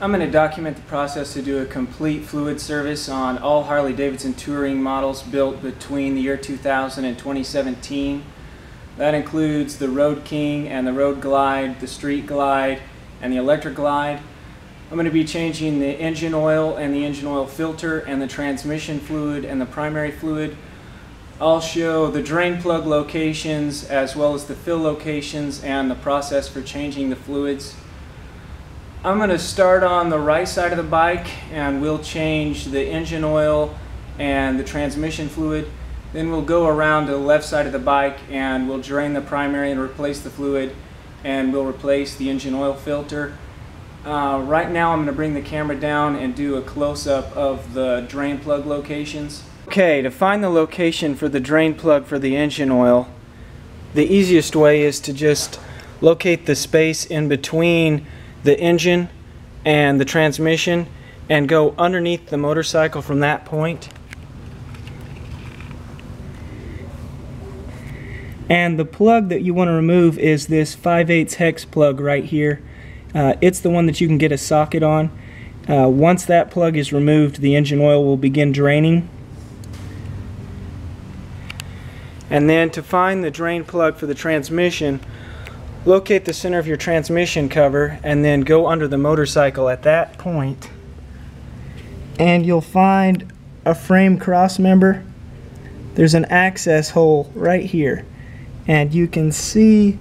I'm going to document the process to do a complete fluid service on all Harley Davidson Touring models built between the year 2000 and 2017. That includes the Road King and the Road Glide, the Street Glide, and the Electra Glide. I'm going to be changing the engine oil and the engine oil filter and the transmission fluid and the primary fluid. I'll show the drain plug locations as well as the fill locations and the process for changing the fluids. I'm going to start on the right side of the bike and we'll change the engine oil and the transmission fluid. Then we'll go around to the left side of the bike and we'll drain the primary and replace the fluid, and we'll replace the engine oil filter. Right now I'm going to bring the camera down and do a close-up of the drain plug locations. Okay, to find the location for the drain plug for the engine oil, the easiest way is to just locate the space in between the engine and the transmission and go underneath the motorcycle from that point. And the plug that you want to remove is this 5/8 hex plug right here. It's the one that you can get a socket on. Once that plug is removed, the engine oil will begin draining. And then to find the drain plug for the transmission, locate the center of your transmission cover and then go under the motorcycle at that point, and you'll find a frame cross member. There's an access hole right here and you can see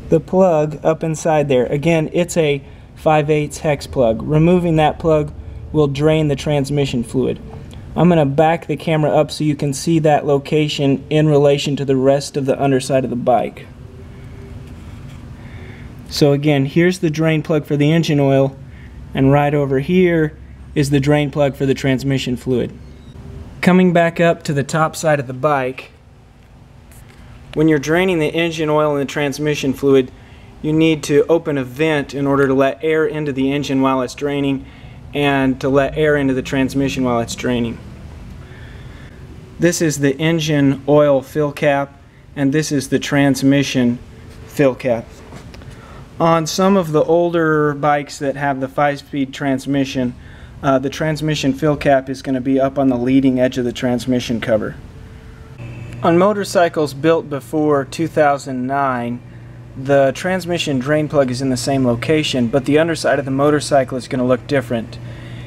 the plug up inside there. Again, it's a 5/8 hex plug. Removing that plug will drain the transmission fluid. I'm going to back the camera up so you can see that location in relation to the rest of the underside of the bike. So again, here's the drain plug for the engine oil, and right over here is the drain plug for the transmission fluid. Coming back up to the top side of the bike, when you're draining the engine oil and the transmission fluid, you need to open a vent in order to let air into the engine while it's draining and to let air into the transmission while it's draining. This is the engine oil fill cap, and this is the transmission fill cap. On some of the older bikes that have the 5-speed transmission, the transmission fill cap is going to be up on the leading edge of the transmission cover. On motorcycles built before 2009, the transmission drain plug is in the same location, but the underside of the motorcycle is going to look different.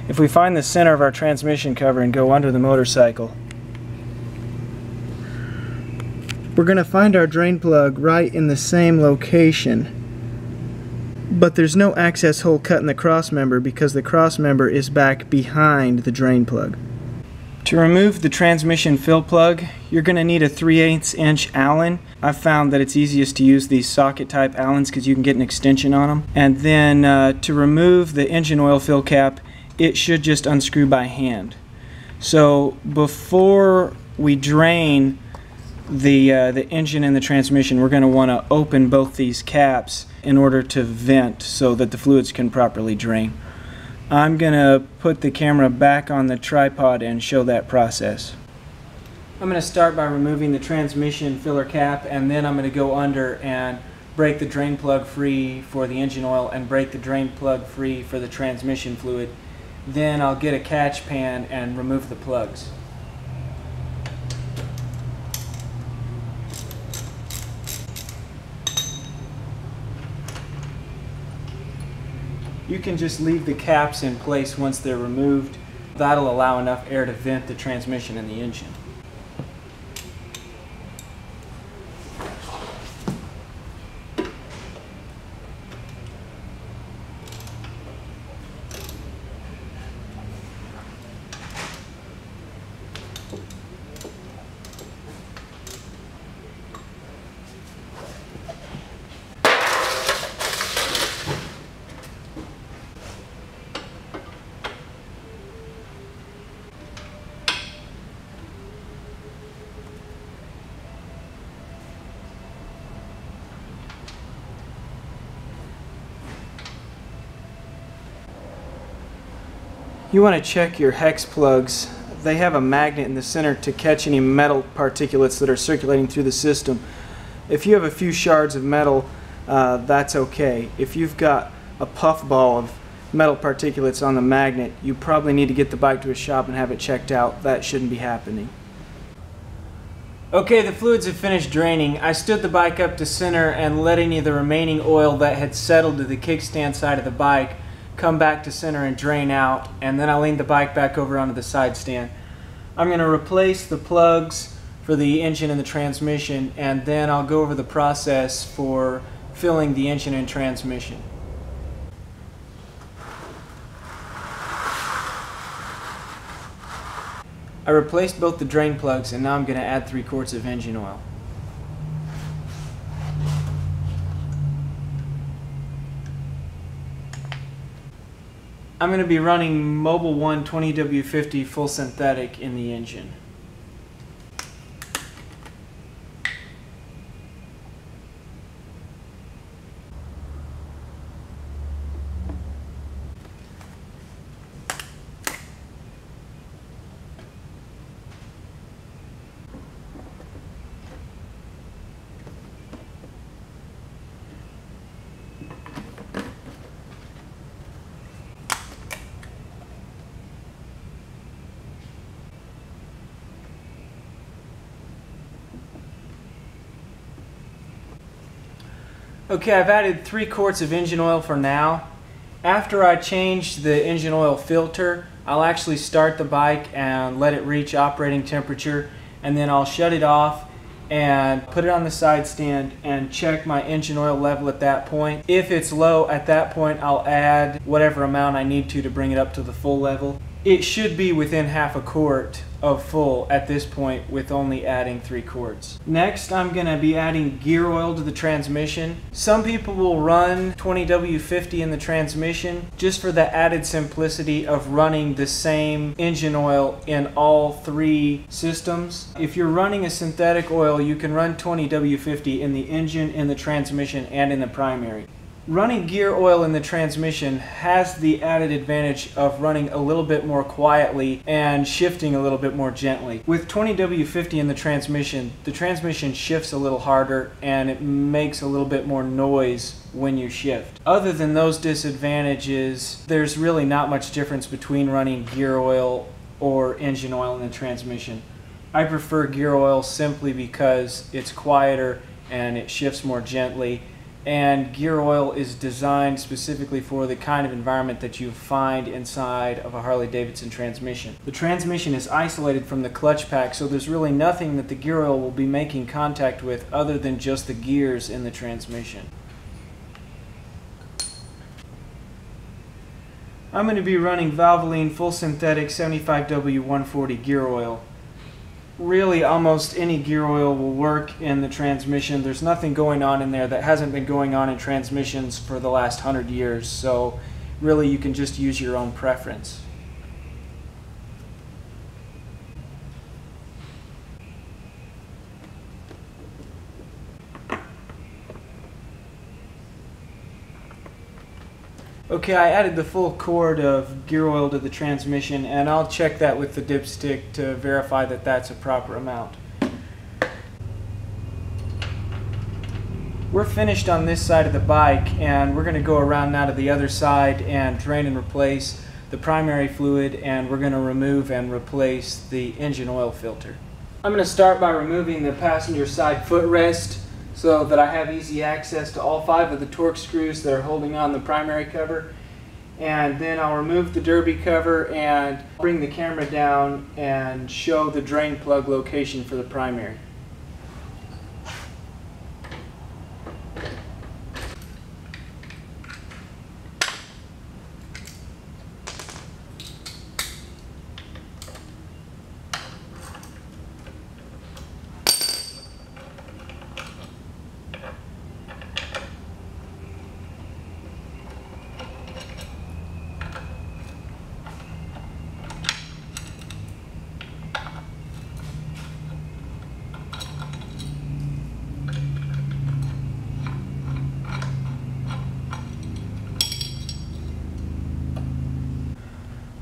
If we find the center of our transmission cover and go under the motorcycle, we're going to find our drain plug right in the same location. But there's no access hole cut in the cross member because the cross member is back behind the drain plug. To remove the transmission fill plug, you're going to need a 3/8 inch Allen. I've found that it's easiest to use these socket type Allens because you can get an extension on them. And then to remove the engine oil fill cap, it should just unscrew by hand. So before we drain the engine and the transmission, we're going to want to open both these caps in order to vent so that the fluids can properly drain. I'm going to put the camera back on the tripod and show that process. I'm going to start by removing the transmission filler cap, and then I'm going to go under and break the drain plug free for the engine oil and break the drain plug free for the transmission fluid. Then I'll get a catch pan and remove the plugs. You can just leave the caps in place once they're removed. That'll allow enough air to vent the transmission and the engine. You want to check your hex plugs. They have a magnet in the center to catch any metal particulates that are circulating through the system. If you have a few shards of metal, that's okay. If you've got a puff ball of metal particulates on the magnet, you probably need to get the bike to a shop and have it checked out. That shouldn't be happening. Okay, the fluids have finished draining. I stood the bike up to center and let any of the remaining oil that had settled to the kickstand side of the bike come back to center and drain out, and then I leaned the bike back over onto the side stand. I'm going to replace the plugs for the engine and the transmission, and then I'll go over the process for filling the engine and transmission. I replaced both the drain plugs, and now I'm going to add 3 quarts of engine oil. I'm going to be running Mobil 1 20W50 full synthetic in the engine. Okay, I've added 3 quarts of engine oil for now. After I change the engine oil filter, I'll actually start the bike and let it reach operating temperature, and then I'll shut it off and put it on the side stand and check my engine oil level at that point. If it's low at that point, I'll add whatever amount I need to bring it up to the full level. It should be within half a quart of full at this point with only adding 3 quarts. Next, I'm going to be adding gear oil to the transmission. Some people will run 20W50 in the transmission just for the added simplicity of running the same engine oil in all 3 systems. If you're running a synthetic oil, you can run 20W50 in the engine, in the transmission, and in the primary. Running gear oil in the transmission has the added advantage of running a little bit more quietly and shifting a little bit more gently. With 20W50 in the transmission shifts a little harder and it makes a little bit more noise when you shift. Other than those disadvantages, there's really not much difference between running gear oil or engine oil in the transmission. I prefer gear oil simply because it's quieter and it shifts more gently. And gear oil is designed specifically for the kind of environment that you find inside of a Harley Davidson transmission. The transmission is isolated from the clutch pack, so there's really nothing that the gear oil will be making contact with other than just the gears in the transmission. I'm going to be running Valvoline full synthetic 75W140 gear oil. Really, almost any gear oil will work in the transmission. There's nothing going on in there that hasn't been going on in transmissions for the last 100 years, so really you can just use your own preference. Okay, I added the full quart of gear oil to the transmission, and I'll check that with the dipstick to verify that that's a proper amount. We're finished on this side of the bike, and we're going to go around now to the other side and drain and replace the primary fluid, and we're going to remove and replace the engine oil filter. I'm going to start by removing the passenger side footrest so that I have easy access to all 5 of the torque screws that are holding on the primary cover. And then I'll remove the derby cover and bring the camera down and show the drain plug location for the primary.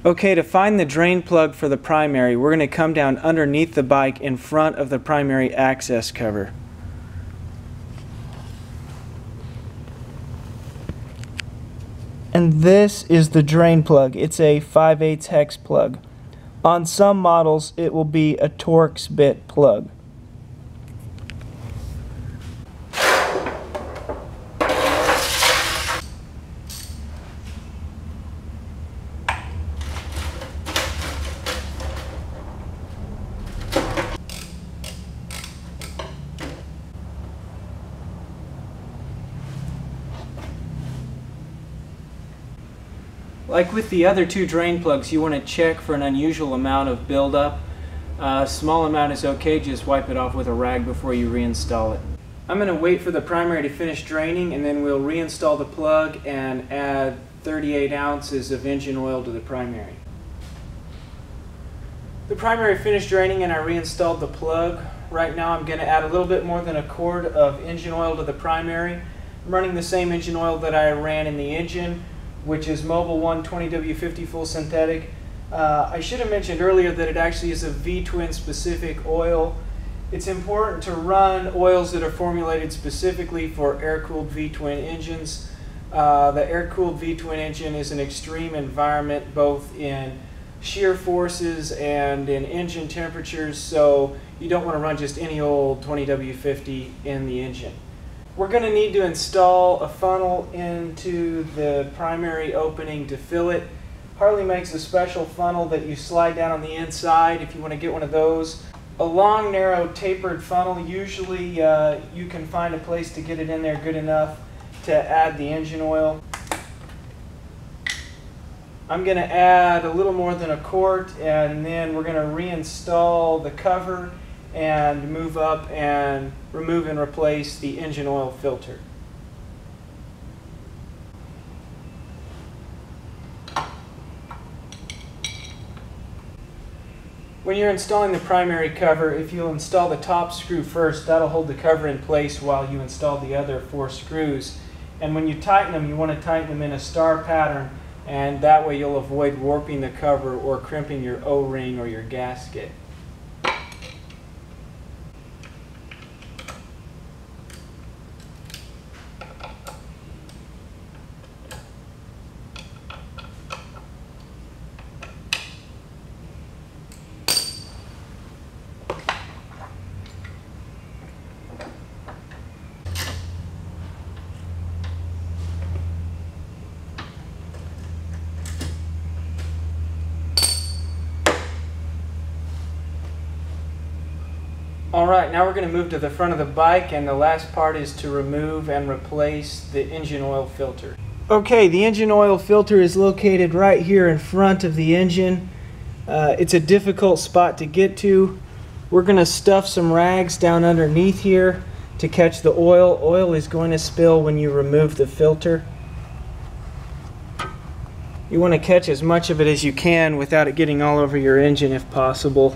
Okay, to find the drain plug for the primary, we're going to come down underneath the bike in front of the primary access cover. And this is the drain plug. It's a 5/8 hex plug. On some models it will be a Torx bit plug. Like with the other two drain plugs, you want to check for an unusual amount of buildup. A small amount is okay, just wipe it off with a rag before you reinstall it. I'm going to wait for the primary to finish draining, and then we'll reinstall the plug and add 38 ounces of engine oil to the primary. The primary finished draining and I reinstalled the plug. Right now I'm going to add a little bit more than a quart of engine oil to the primary. I'm running the same engine oil that I ran in the engine, which is Mobil 1 20W50 full synthetic. I should have mentioned earlier that it actually is a V-twin specific oil. It's important to run oils that are formulated specifically for air-cooled V-twin engines. The air-cooled V-twin engine is an extreme environment both in shear forces and in engine temperatures, so you don't want to run just any old 20W50 in the engine. We're going to need to install a funnel into the primary opening to fill it. Harley makes a special funnel that you slide down on the inside if you want to get one of those. A long, narrow, tapered funnel, usually you can find a place to get it in there good enough to add the engine oil. I'm going to add a little more than a quart, and then we're going to reinstall the cover and move up and remove and replace the engine oil filter. When you're installing the primary cover, if you'll install the top screw first, that'll hold the cover in place while you install the other 4 screws. And when you tighten them, you want to tighten them in a star pattern, and that way you'll avoid warping the cover or crimping your O-ring or your gasket. Alright, now we're going to move to the front of the bike, and the last part is to remove and replace the engine oil filter. Okay, the engine oil filter is located right here in front of the engine. It's a difficult spot to get to. We're going to stuff some rags down underneath here to catch the oil. Oil is going to spill when you remove the filter. You want to catch as much of it as you can without it getting all over your engine if possible.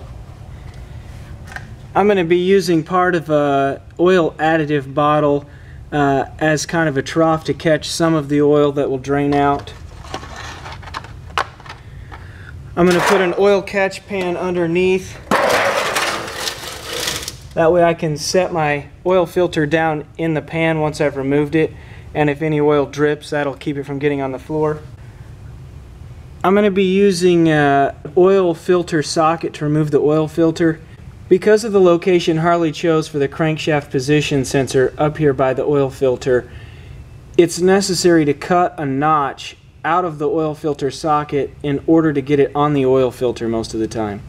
I'm going to be using part of a oil additive bottle as kind of a trough to catch some of the oil that will drain out. I'm going to put an oil catch pan underneath. That way I can set my oil filter down in the pan once I've removed it, and if any oil drips, that'll keep it from getting on the floor. I'm going to be using an oil filter socket to remove the oil filter. Because of the location Harley chose for the crankshaft position sensor up here by the oil filter, it's necessary to cut a notch out of the oil filter socket in order to get it on the oil filter most of the time.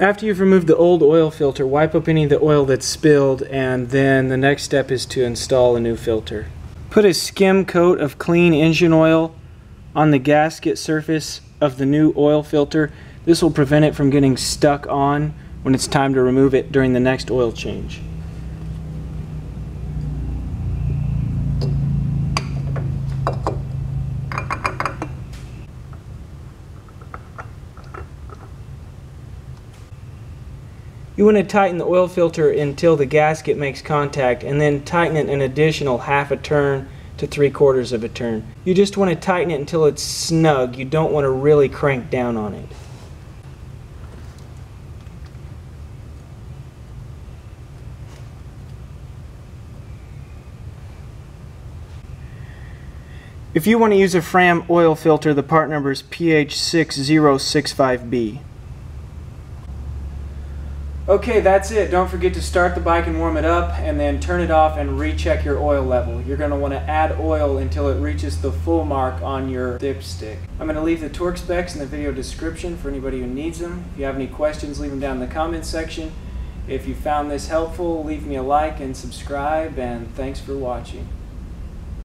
After you've removed the old oil filter, wipe up any of the oil that's spilled, and then the next step is to install a new filter. Put a skim coat of clean engine oil on the gasket surface of the new oil filter. This will prevent it from getting stuck on when it's time to remove it during the next oil change. You want to tighten the oil filter until the gasket makes contact, and then tighten it an additional half a turn to 3/4 of a turn. You just want to tighten it until it's snug. You don't want to really crank down on it. If you want to use a Fram oil filter, the part number is PH6065B. Okay, that's it. Don't forget to start the bike and warm it up, and then turn it off and recheck your oil level. You're going to want to add oil until it reaches the full mark on your dipstick. I'm going to leave the torque specs in the video description for anybody who needs them. If you have any questions, leave them down in the comments section. If you found this helpful, leave me a like and subscribe, and thanks for watching.